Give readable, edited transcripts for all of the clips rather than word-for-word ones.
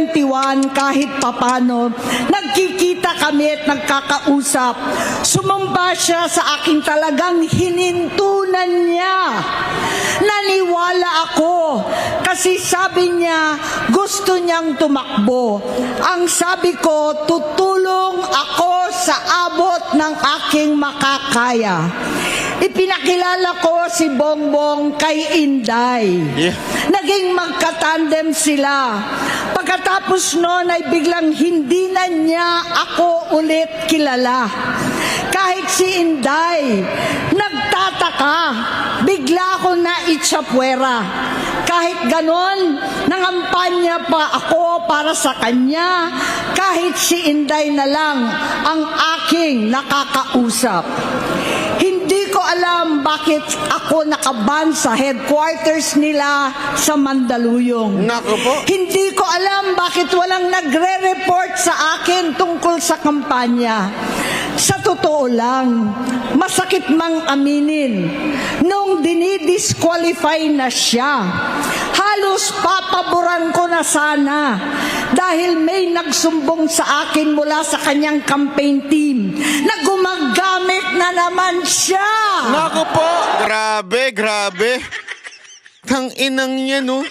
2021, kahit papano, nagkikita kami at nagkakausap. Sumamba siya sa aking talagang hinintunan niya. Naniwala ako kasi sabi niya gusto niyang tumakbo. Ang sabi ko, tutulong ako sa abot ng aking makakaya. Ipinakilala ko si Bongbong kay Inday. Yeah. Naging magkatandem sila. Pagkatapos noon ay biglang hindi na niya ako ulit kilala. Kahit si Inday, nagtataka, bigla ako naitsapwera. Kahit ganon, nangampanya pa ako para sa kanya, kahit si Inday na lang ang aking nakakausap. Hindi ko alam bakit ako nakaban sa headquarters nila sa Mandaluyong. Nako po. Hindi ko alam bakit walang nagre-report sa akin tungkol sa kampanya. Sa totoo lang, masakit mang aminin, nung dinidisqualify na siya, halos papaboran ko na sana dahil may nagsumbong sa akin mula sa kanyang campaign team na gumagamit na naman siya. Nako po. Grabe. Tang inang niya, no?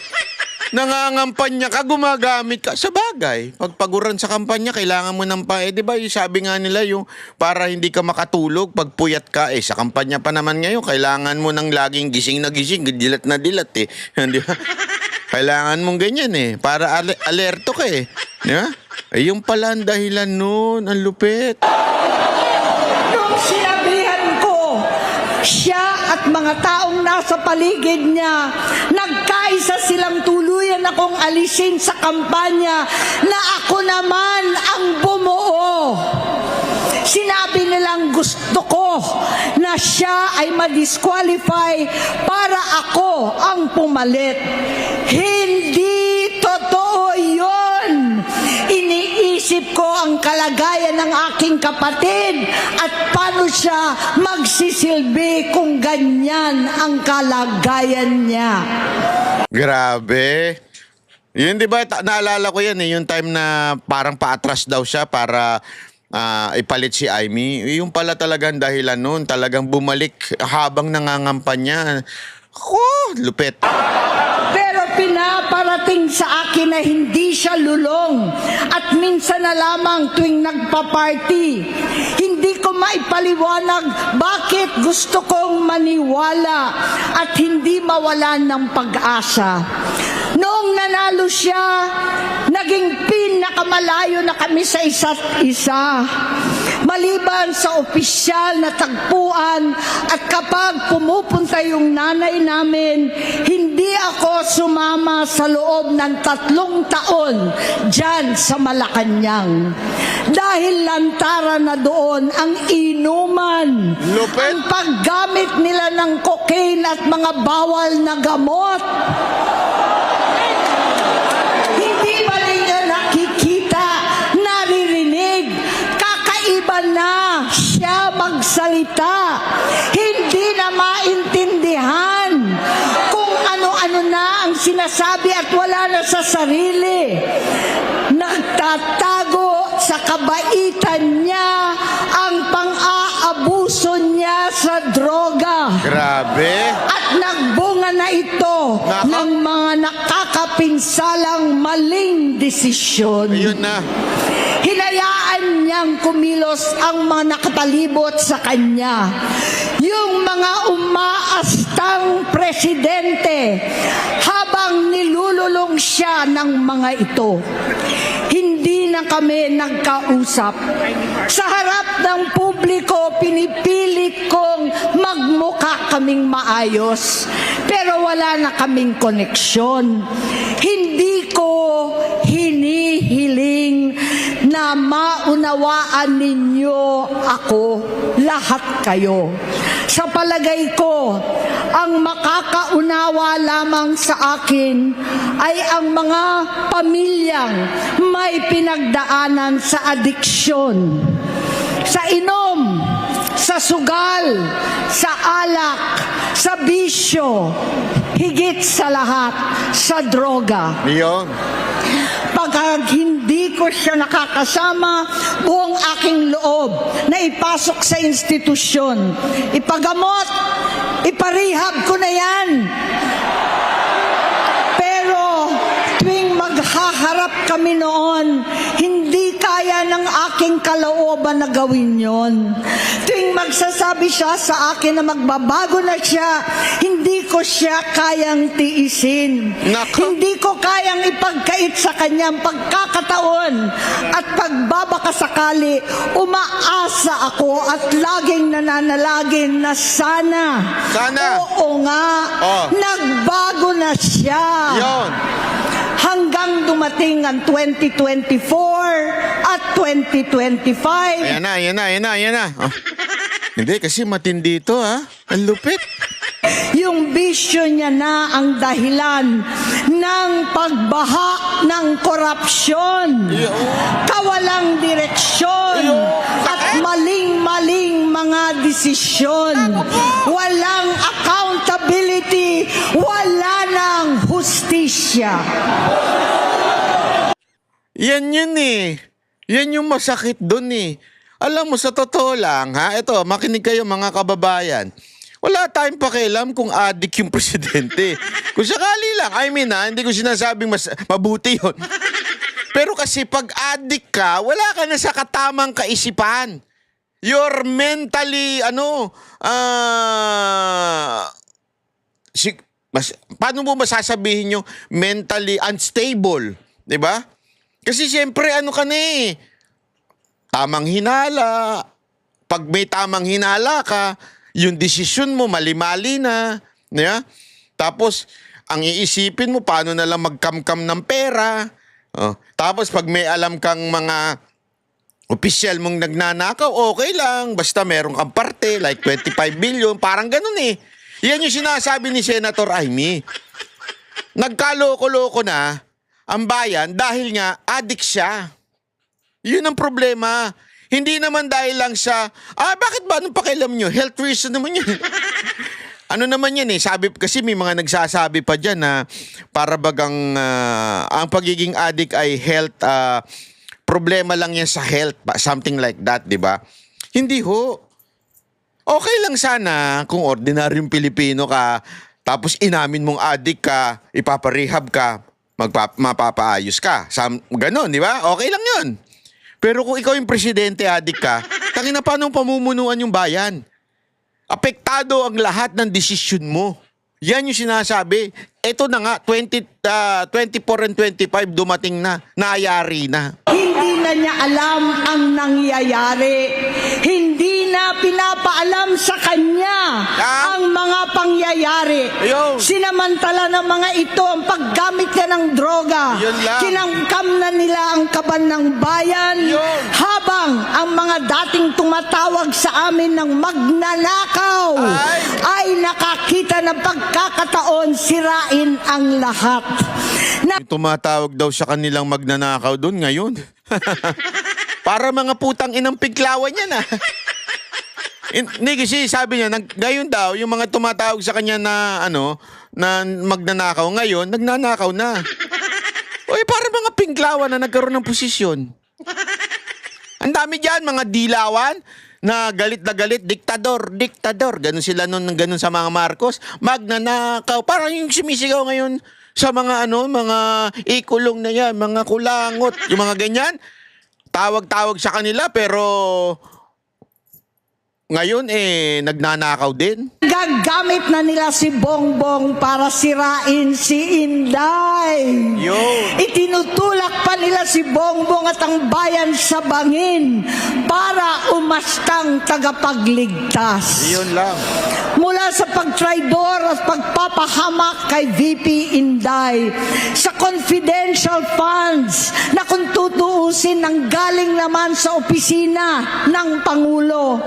Nangangampanya ka, gumagamit ka. Sa bagay, pagpaguran sa kampanya, kailangan mo ng di ba, sabi nga nila yung para hindi ka makatulog, pag puyat ka, sa kampanya pa naman ngayon, kailangan mo ng laging gising na gising, dilat na dilat, Di ba? Kailangan mong ganyan, para alerto ka, Di ba? Yung pala ang dahilan nun, ang lupit. Nung sinabihan ko, siya at mga taong nasa paligid niya, nagkaisa silang tuluyan akong alisin sa kampanya na ako naman ang bumuo. Sinabi nilang gusto ko na siya ay ma-disqualify para ako ang pumalit. Hindi totoo yun. Iniisip ko ang kalagayan ng aking kapatid at paano siya magsisilbi kung ganyan ang kalagayan niya. Grabe. Yun, di ba, naalala ko yan, yung time na parang paatras daw siya para ipalit si Amy. Yung pala talagang dahilan nun, talagang bumalik habang nangangampanya. Lupit. Pero pinaparating sa akin na hindi siya lulong at minsan na lamang tuwing nagpa-party. Hindi ko maipaliwanag bakit gusto kong maniwala at hindi mawalan ng pag-asa. Noong nanalo siya, naging pinakamalayo na kami sa isa't isa. Maliban sa opisyal na tagpuan at kapag pumupunta yung nanay namin, hindi ako sumama sa loob ng 3 taon dyan sa Malacanang. Dahil lantara na doon ang inuman, Lupit. ang paggamit nila ng cocaine at mga bawal na gamot. Hindi ba ninyo nakikita, naririnig, kakaiba na siya magsalita. Hindi na maintindihan kung ano-ano na ang sinasabi at wala na sa sarili. Nagtatago sa kabaitan niya ang pang-aabuso niya sa droga. Grabe. At nagbunga na ito ng mga nakakapinsalang maling desisyon. Ayun na. Hinayaan niyang kumilos ang mga nakapalibot sa kanya. Yung mga umaastang presidente habang nilululong siya ng mga ito. Hindi na kami nagkausap. Sa harap ng publiko, pinipilit kong magmukha kaming maayos. Pero wala na kaming koneksyon. Hindi ko hinihiling na maunawaan ninyo ako, lahat kayo. Sa palagay ko, ang makakaunawa lamang sa akin ay ang mga pamilyang may pinagdaanan sa adiksyon, sa inom, sa sugal, sa alak, sa bisyo, higit sa lahat, sa droga. Yun. Pagka hindi ko siya nakakasama, buong aking loob na ipasok sa institusyon. Ipagamot, iparehab ko na yan. Pero tuwing maghaharap kami noon, hindi kaya ng aking kalooban na gawin yon. Tuwing magsasabi siya sa akin na magbabago na siya, hindi ko siya kayang tiisin. Nako. Hindi ko kayang ipagkait sa kanyang pagkakataon at pagbabakasakali. Umaasa ako at laging nananalangin na sana. Sana. Oo nga, Oh. nagbago na siya. Yon. Hanggang dumating ang 2024 at 2025. Ayan na. Oh. Hindi, kasi matindi ito, ha? Ang lupit. Yung bisyo niya na ang dahilan ng pagbaha ng korupsyon, kawalang direksyon, at maling-maling mga desisyon. Walang accountability, wala ng hustisya. Yan yun eh. Yan yung masakit dun eh. Alam mo, sa totoo lang, ha? Ito, makinig kayo mga kababayan. Wala tayong pakialam kung adik yung presidente. Kung sakali lang, hindi ko sinasabing mabuti yun. Pero kasi pag adik ka, wala ka na sa katamang kaisipan. You're mentally, paano mo masasabihin yung mentally unstable? Diba? Kasi siyempre, ka na eh. Tamang hinala. Pag may tamang hinala ka, yung desisyon mo mali-mali na. Yeah? Tapos, ang iisipin mo, paano na lang magkamkam ng pera. Oh. Tapos, pag may alam kang mga opisyal mong nagnanakaw, okay lang. Basta meron kang parte, like 25 billion, parang ganun eh. Yan yung sinasabi ni Senator Amy. Nagkaloko-loko na ang bayan dahil nga adik siya. Yun ang problema. Hindi naman dahil lang sa, bakit ba? Anong pakialam nyo? Health reason naman yun. Ano naman yan eh? Sabi, kasi may mga nagsasabi pa dyan na para bagang ang pagiging addict ay health, problema lang yan sa health. Something like that, di ba? Hindi ho. Okay lang sana kung ordinaryong Pilipino ka, tapos inamin mong addict ka, ipaparehab ka, mapapaayos ka. Ganon, di ba? Okay lang yun. Pero kung ikaw yung presidente, adik ka, tangina paano pamumunuan yung bayan? Apektado ang lahat ng desisyon mo. Yan yung sinasabi. Ito na nga, 24 and 25 dumating na, nangyari na. Hindi na niya alam ang nangyayari. Hindi na pinapaalam sa kanya ang mga pangyayari. Ayun. Sinamantala ng mga ito ang paggamit niya ng droga. Yun lang. Kinangkam na nila ang kaban ng bayan. Yun. Habang ang mga dating tumatawag sa amin ng magnanakaw ay nakakita ng pagkakataon sirain ang lahat. Tumatawag daw sa kanilang magnanakaw doon ngayon. Para mga putang inang piglawan yan ah. Hindi kasi sabi niya, ngayon daw, yung mga tumatawag sa kanya na na magnanakaw ngayon, nagnanakaw na. Oy, para mga pinglawan na nagkaroon ng posisyon. Ang dami dyan, mga dilawan na galit, diktador. Ganun sila nun, ganun sa mga Marcos. Magnanakaw. Parang yung sumisigaw ngayon sa mga mga ikulong na yan, mga kulangot, yung mga ganyan. Tawag-tawag sa kanila pero ngayon nagnanakaw din. Gagamit na nila si Bongbong para sirain si Inday. Yun. Itinutulak pa nila si Bongbong at ang bayan sa bangin para umastang tagapagligtas. Yun lang. Mula sa pagtraidor at pagpapahamak kay VP Inday sa confidential funds na kung tutuusin ang galing naman sa opisina ng Pangulo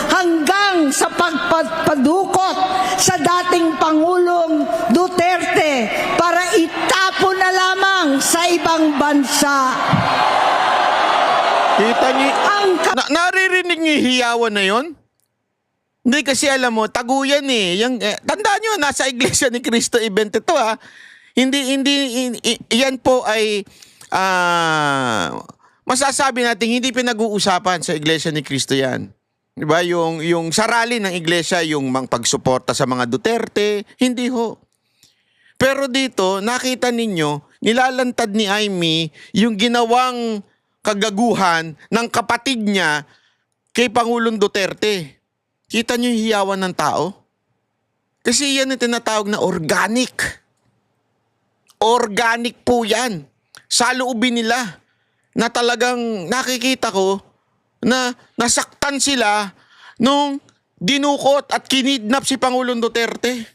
hanggang sa pagpadukot sa dating Pangulong Duterte para itapon na lamang sa ibang bansa. Kita niyo, naririnig niyo yung hiyawan na yon? Hindi kasi alam mo, taguyan tandaan nyo, nasa Iglesia ni Cristo event ito ha. Hindi, yan po ay masasabi natin hindi pinag-uusapan sa Iglesia ni Cristo yan. Diba? Yung sarali ng Iglesia, yung pagsuporta sa mga Duterte, hindi ho. Pero dito, nakita ninyo, nilalantad ni Amy yung ginawang kagaguhan ng kapatid niya kay Pangulong Duterte. Kita niyo yung hiyawan ng tao? Kasi yan ang tinatawag na organic. Organic po yan. Sa loobin nila na talagang nakikita ko na nasaktan sila nung dinukot at kinidnap si Pangulong Duterte.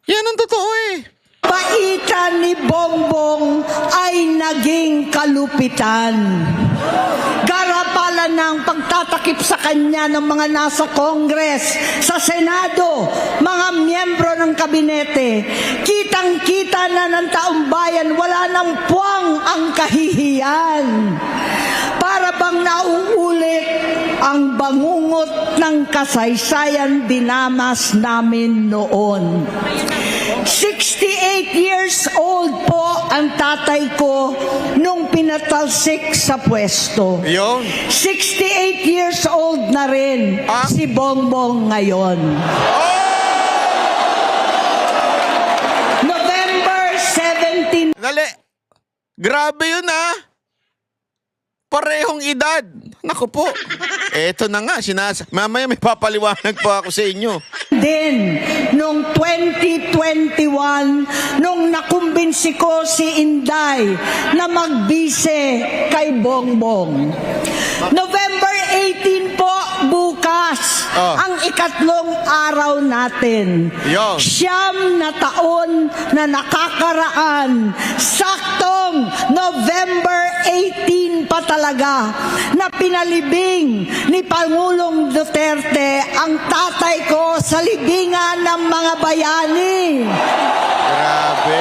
Yan ang totoo eh. Paitan ni Bongbong ay naging kalupitan. Garapalan ng pagtatakip sa kanya ng mga nasa Congress, sa Senado, mga miyembro ng kabinete. Kitang-kita na ng taong bayan, wala nang puwang ang kahihiyan. Para bang nauulit ang bangungot ng kasaysayan dinamas namin noon. 68 years old po ang tatay ko nung pinatalsik sa pwesto. Yun. 68 years old na rin si Bongbong ngayon. November 17. Dali. Grabe yun Parehong edad. Naku po. Eto na nga. Mamaya may papaliwanag po ako sa inyo. Din, noong 2021, nung nakumbinsi ko si Inday na magbise kay Bongbong. November 18 po, bukas, ang ikatlong araw natin. Yon. 9 na taon na nakakaraan. Saktong November 18 pa talaga na pinalibing ni Pangulong Duterte ang tatay ko sa libingan ng mga bayani. Grabe.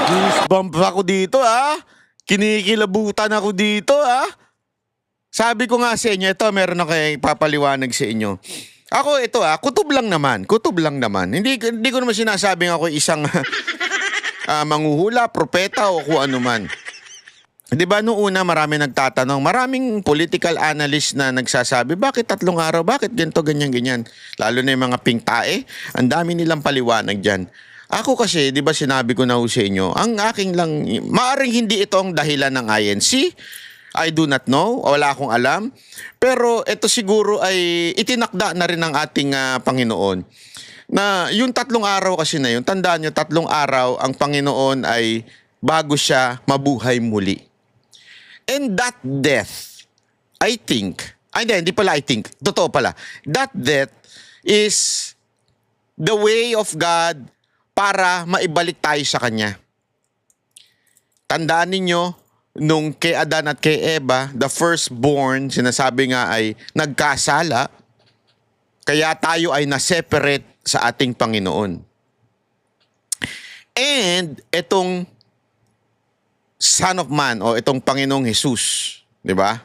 Goosebumps ako dito Kinikilabutan ako dito Sabi ko nga sa inyo, ito meron ako papaliwanag sa inyo. Ako ito kutob lang naman. Hindi ko naman sinasabing ako isang manghuhula, propeta o kung ano man. 'Di ba noong una marami nagtatanong, maraming political analyst na nagsasabi, bakit 3 araw, bakit ganito, ganyan. Lalo na yung mga pingtae, ang dami nilang paliwanag diyan. Ako kasi, 'di ba sinabi ko na sa inyo, ang aking lang, maaring hindi ito ang dahilan ng INC. I do not know, wala akong alam. Pero ito siguro ay itinakda na rin ng ating Panginoon. Na yung 3 araw kasi na yun, tandaan nyo, 3 araw ang Panginoon ay bago siya mabuhay muli. And that death, I think, hindi pala I think, totoo pala, that death is the way of God para maibalik tayo sa Kanya. Tandaan ninyo, nung kay Adan at kay Eva, the firstborn, sinasabi nga ay nagkasala, kaya tayo ay na-separate sa ating Panginoon. And itong Son of Man o itong Panginoong Jesus, di ba?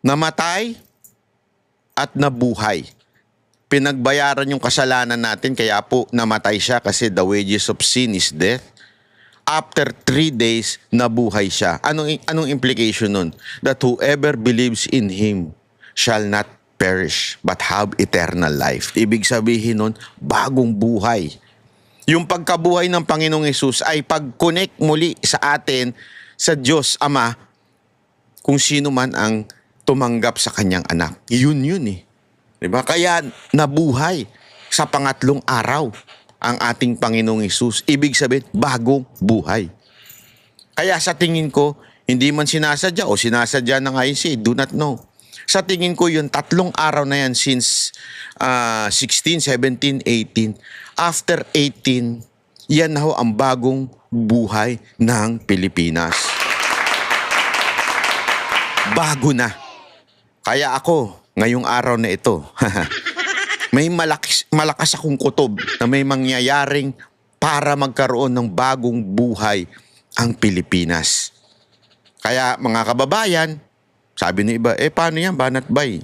Namatay at nabuhay. Pinagbayaran yung kasalanan natin, kaya po namatay siya kasi the wages of sin is death. After 3 days, nabuhay siya. Anong implication nun? That whoever believes in Him shall not perish but have eternal life. Ibig sabihin nun, bagong buhay. Yung pagkabuhay ng Panginoong Hesus ay pag-connect muli sa atin sa Diyos Ama kung sino man ang tumanggap sa kanyang anak. Yun eh. Diba? Kaya nabuhay sa pangatlong araw ang ating Panginoong Hesus. Ibig sabihin, bagong buhay. Kaya sa tingin ko, hindi man sinasadya o sinasadya ng INC, do not know. Sa tingin ko, yung 3 araw na yan since 16, 17, 18, after 18, yan na ho ang bagong buhay ng Pilipinas. Bago na. Kaya ako, ngayong araw na ito, may malakas akong kutob na may mangyayaring para magkaroon ng bagong buhay ang Pilipinas. Kaya mga kababayan, sabi ng iba, paano yan, banat bay?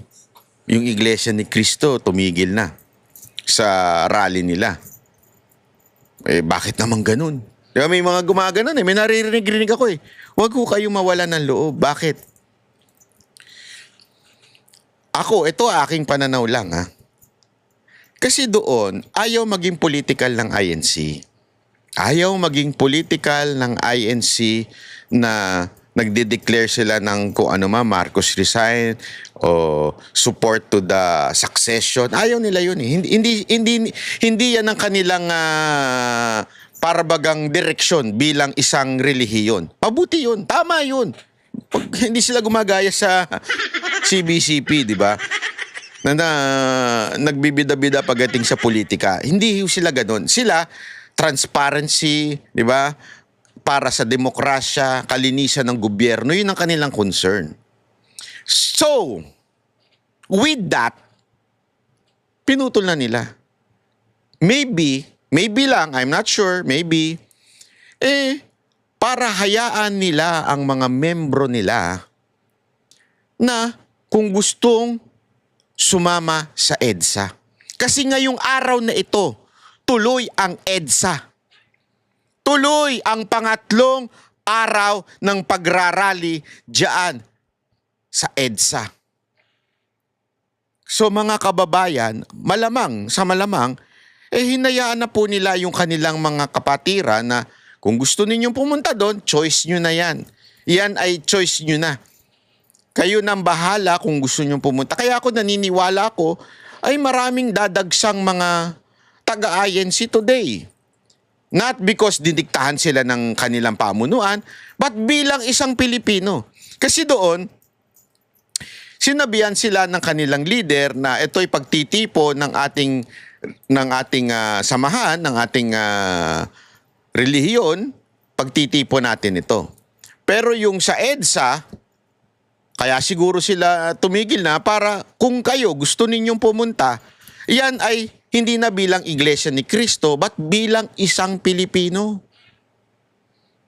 Yung Iglesia ni Cristo tumigil na sa rally nila. Bakit naman ganun? Di ba, may mga gumaganon eh. May naririnig-rinig ako eh. Huwag ko kayo mawala ng loob. Bakit? Ako, ito aking pananaw lang ha. Kasi doon, ayaw maging political ng INC. Ayaw maging political ng INC na nagde-declare sila ng kung ano Marcos resign o support to the succession. Ayaw nila yun eh. Hindi yan ang kanilang parabagang direksyon bilang isang relihiyon. Mabuti yun. Tama yun. Pag hindi sila gumagaya sa CBCP, di ba? Na nagbibida-bida pagdating sa politika. Hindi sila ganon. Sila, transparency, di ba? Para sa demokrasya, kalinisan ng gobyerno, yun ang kanilang concern. So, with that, pinutol na nila. Maybe lang, I'm not sure, maybe, para hayaan nila ang mga membro nila na kung gustong sumama sa EDSA. Kasi ngayong araw na ito, tuloy ang EDSA. Tuloy ang pangatlong araw ng pagrarally diyan sa EDSA. So mga kababayan, malamang, hinayaan na po nila yung kanilang mga kapatiran na kung gusto ninyong pumunta doon, choice nyo na yan. Yan ay choice nyo na. Kayo nang bahala kung gusto nyong pumunta. Kaya ako naniniwala ko ay maraming dadagsang mga taga-INC today. Not because didiktahan sila ng kanilang pamunuan, but bilang isang Pilipino. Kasi doon, sinabihan sila ng kanilang leader na ito'y pagtitipo ng ating samahan, ng ating relihiyon, pagtitipo natin ito. Pero yung sa EDSA, kaya siguro sila tumigil na para kung kayo gusto ninyong pumunta, yan ay hindi na bilang Iglesia ni Cristo, but bilang isang Pilipino.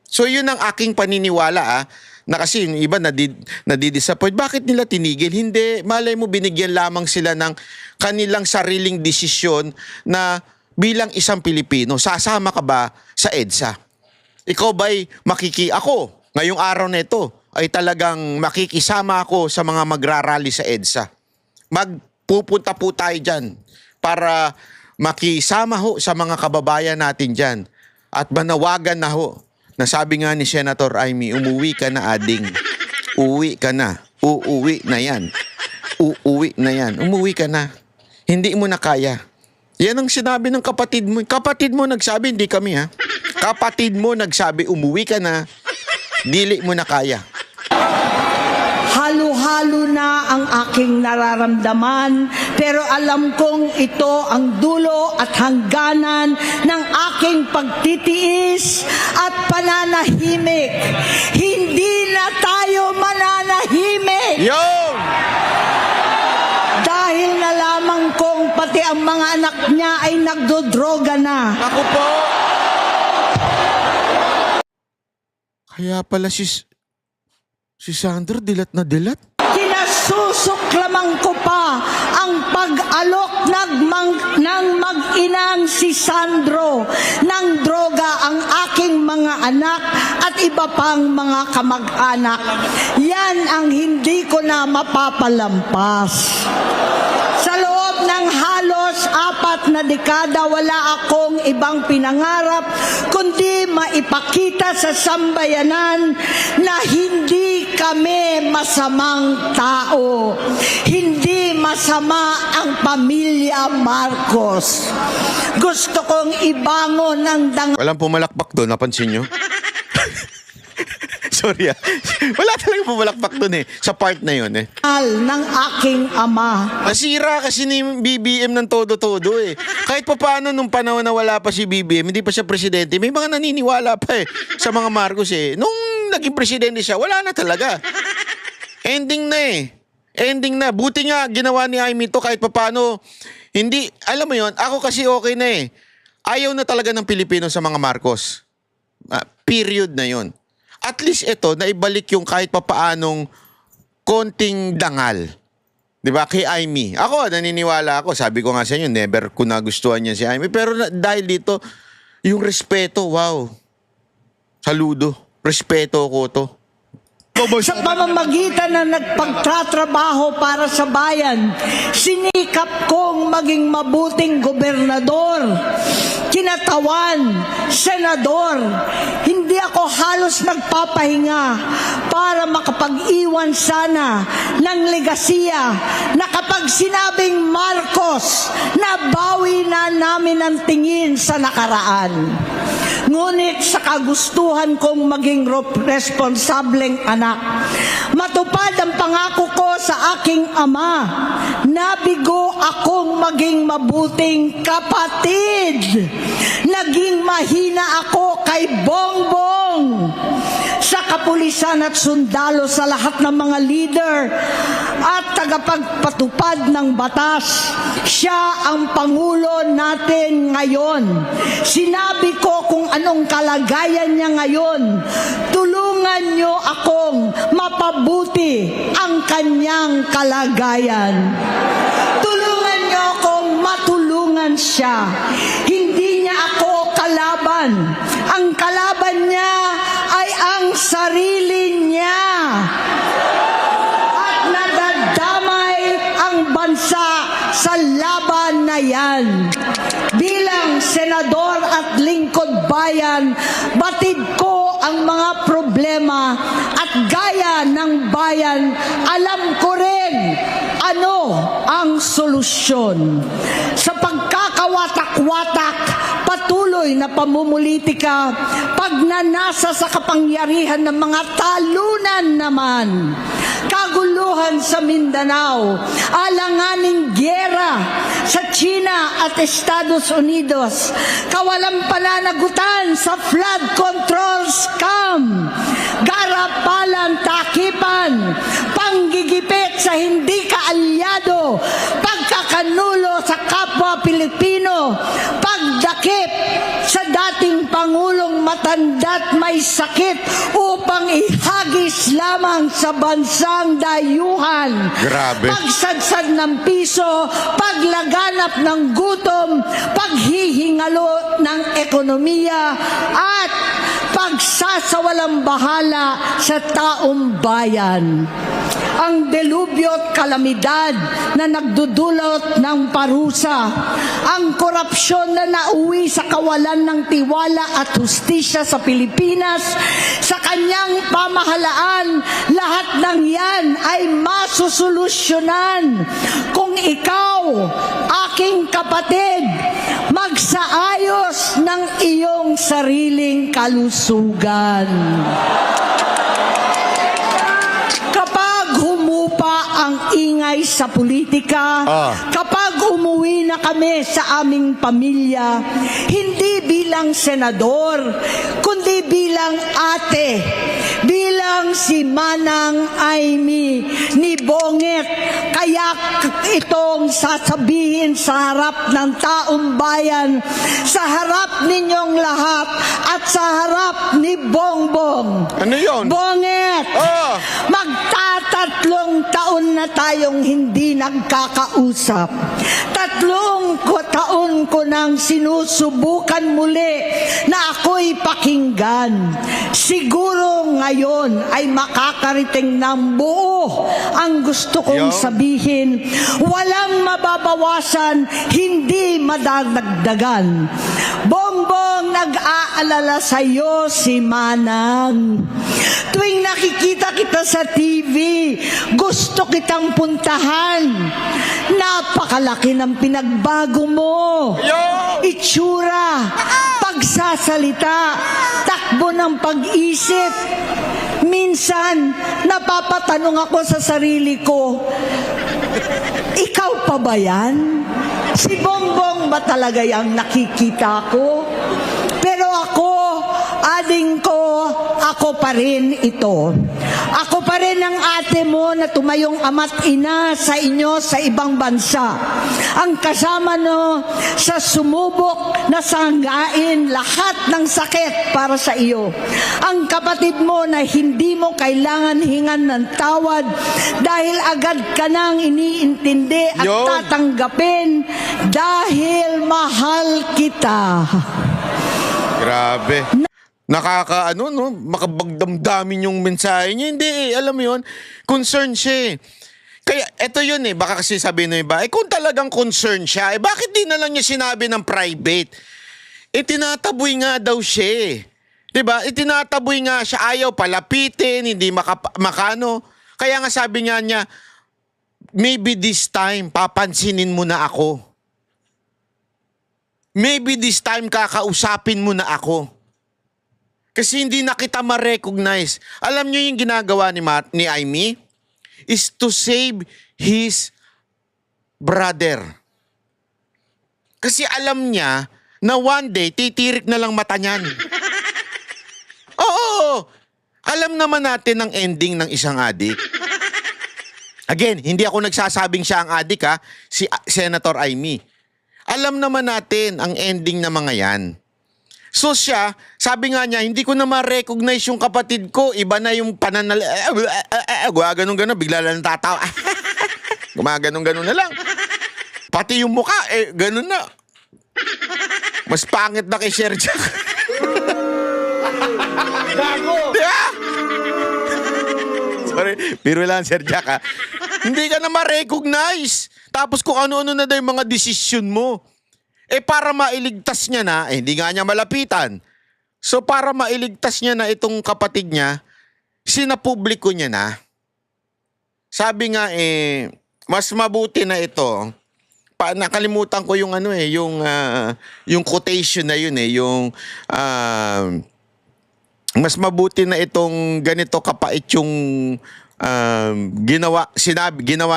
So yun ang aking paniniwala na kasi yung iba nadidisappoint. Bakit nila tinigil? Hindi, malay mo binigyan lamang sila ng kanilang sariling desisyon na bilang isang Pilipino, sasama ka ba sa EDSA? Ikaw ba'y ako, ngayong araw na ito, ay talagang makikisama ako sa mga magrarally sa EDSA. Magpupunta po tayo dyan para makisama ho sa mga kababayan natin dyan. At manawagan na ho, na sabi nga ni Senator Amy, umuwi ka na ading. Uwi ka na. Uuwi na yan. Uuwi na yan. Umuwi ka na. Hindi mo na kaya. Yan ang sinabi ng kapatid mo. Kapatid mo nagsabi, hindi kami ha. Kapatid mo nagsabi, umuwi ka na. Dili mo na kaya. Halo-halo na ang aking nararamdaman, pero alam kong ito ang dulo at hangganan ng aking pagtitiis at pananahimik. Hindi na tayo mananahimik. Yo! Dahil nalaman kong pati ang mga anak niya ay nagdodroga na. Ako po! Kaya pala si Sandro dilat na dilat. Kinasusuklaman ko pa ang pag-alok ng mag-inang si Sandro ng droga ang aking mga anak at iba pang mga kamag-anak. Yan ang hindi ko na mapapalampas. Sa loob ng halos 4 na dekada, wala akong ibang pinangarap kundi maipakita sa sambayanan na hindi kami masamang tao. Hindi masama ang pamilya Marcos. Gusto kong ibangon ang Walang pumalakpak doon, napansin nyo? Sorry Wala talaga pumalakpak doon sa part na yun dangal ng aking ama. Nasira kasi ni BBM ng todo-todo Kahit pa paano nung panahon na wala pa si BBM, hindi pa siya presidente, may mga naniniwala pa sa mga Marcos Nung naging presidente siya, wala na talaga. Ending na Ending na. Buti nga, ginawa ni Jaime to kahit pa paano. Hindi, alam mo yon, ako kasi okay na Ayaw na talaga ng Pilipino sa mga Marcos. Period na yon. At least ito, naibalik yung kahit pa paanong konting dangal. Diba? Kay Jaime. Ako, naniniwala ako. Sabi ko nga sa inyo, never ko nagustuhan niya si Jaime. Pero dahil dito, yung respeto, wow. Saludo. Respeto ko to. Sa pamamagitan na nagpagtatrabaho para sa bayan, sinikap kong maging mabuting gobernador, kinatawan, senador. Hindi ako halos nagpapahinga para makapag-iwan sana ng legasiya na kapag sinabing Marcos, nabawi na namin ang tingin sa nakaraan. Ngunit sa kagustuhan kong maging responsableng anak, matupad ang pangako ko sa aking ama, nabigo akong maging mabuting kapatid. Naging mahina ako kay Bongbong, sa kapulisan at sundalo, sa lahat ng mga leader at tagapagpatupad ng batas. Siya ang Pangulo natin ngayon. Sinabi ko kung anong kalagayan niya ngayon. Tulungan niyo akong mapabuti ang kanyang kalagayan. Tulungan niyo akong matulungan siya. Hindi niya ako kalaban. Ang kalaban niya ay ang sarili niya. At nadadamay ang bansa sa laban na yan. Bilang senador at lingkod bayan, batid ko ang mga problema at gaya ng bayan, alam ko rin ano ang solusyon. Sa pagkakawatak-watak, patuloy na pamumulitika, pagnanasa sa kapangyarihan ng mga talunan naman, kaguluhan sa Mindanao, alanganing gyera sa China at Estados Unidos, kawalang pananagutan sa flood control scam, garapalan, takipan, panggigipit sa hindi kaalyado, pagkakanulo sa kapwa Pilipino, pagdakip sa dating Pangulong matanda't may sakit upang ihagis lamang sa bansang dayuhan. Grabe. Pagsadsad ng piso, paglaganap ng gutom, paghihingalo ng ekonomiya, at pagsasawalang bahala sa taong bayan. Ang delubyo at kalamidad na nagdudulot ng parusa, ang korupsyon na nauwi sa kawalan ng tiwala at hustisya sa Pilipinas, sa kanyang pamahalaan, lahat ng yan ay masusolusyonan kung ikaw, aking kapatid, magsaayos ng iyong sariling kalusugan. Kapag humupa ang ingay sa politika, kapag umuwi na kami sa aming pamilya, hindi bilang senador, kundi bilang ate, bilang si Manang Aimee ni Bonget, kaya itong sasabihin sa harap ng taong bayan, sa harap ninyong lahat, at sa harap ni Bongbong. Ano yun? Bonget! Magtatatlong taon na tayong hindi nagkakausap. 3 taon ko nang sinusubukan muli na ako'y pakinggan. Siguro ngayon ay makakariting ng buo ang gusto kong sabihin. Walang mababawasan, hindi madadagdagan. Bongbong, nag-aalala sa iyo si Manang. Tuwing nakikita kita sa TV, gusto kitang puntahan. Napakalaki ng pinagbago mo. Itsura, pagsasalita, takbo ng pag-isip. Minsan, napapatanong ako sa sarili ko, ikaw pa ba yan? Si Bongbong ba talaga yung nakikita ko? Pero ako, ading ko, ako pa rin ito. Ako pa rin ang ate mo na tumayong ama't ina sa inyo sa ibang bansa. Ang kasama no sa sumubok na sanggain lahat ng sakit para sa iyo. Ang kapatid mo na hindi mo kailangan hingan ng tawad dahil agad ka nang iniintindi at tatanggapin dahil mahal kita. Grabe. makabagdamdamin yung mensahe niya. Hindi alam mo yun, concern siya eh. Kaya eto yun eh, baka kasi sabihin ng iba, kung talagang concern siya, bakit di na lang niya sinabi ng private? Tinataboy nga daw siya eh. Diba? Tinataboy nga siya, ayaw palapitin, hindi makano. Kaya nga sabi nga niya, maybe this time, papansinin mo na ako. Maybe this time, kakausapin mo na ako. Kasi hindi na kita ma-recognize. Alam niyo yung ginagawa ni Amy? Is to save his brother. Kasi alam niya na one day, titirik na lang mata niyan. Oo! Alam naman natin ang ending ng isang adik. Again, hindi ako nagsasabing siya ang adik ha, si Senator Amy. Alam naman natin ang ending ng mga yan. So siya, sabi nga niya, hindi ko na ma-recognize yung kapatid ko. Iba na yung gumaganon-ganon, bigla lang tatawa. Gumaganon-ganon na lang. Pati yung mukha, ganon na. Mas pangit na kay Sir Jack. Gago! Diba? Sorry, pero lang Sir Jack ha. Hindi ka na ma-recognize. Tapos kung ano-ano na daw yung mga desisyon mo. Para mailigtas niya na, hindi nga niya malapitan. So para mailigtas niya na itong kapatid niya, sinapubliko niya na. Sabi nga mas mabuti na ito. Nakalimutan ko yung yung quotation na yun yung mas mabuti na itong ganito kapait yung ginawa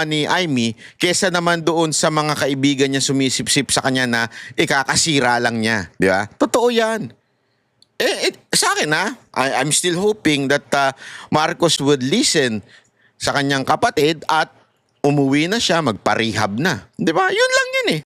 ni Amy kesa naman doon sa mga kaibigan niya sumisip-sip sa kanya na ikakasira lang niya. Di ba? Totoo yan. Sa akin I'm still hoping that Marcos would listen sa kanyang kapatid at umuwi na siya, magpa-rehab na. Di ba? Yun lang yun eh.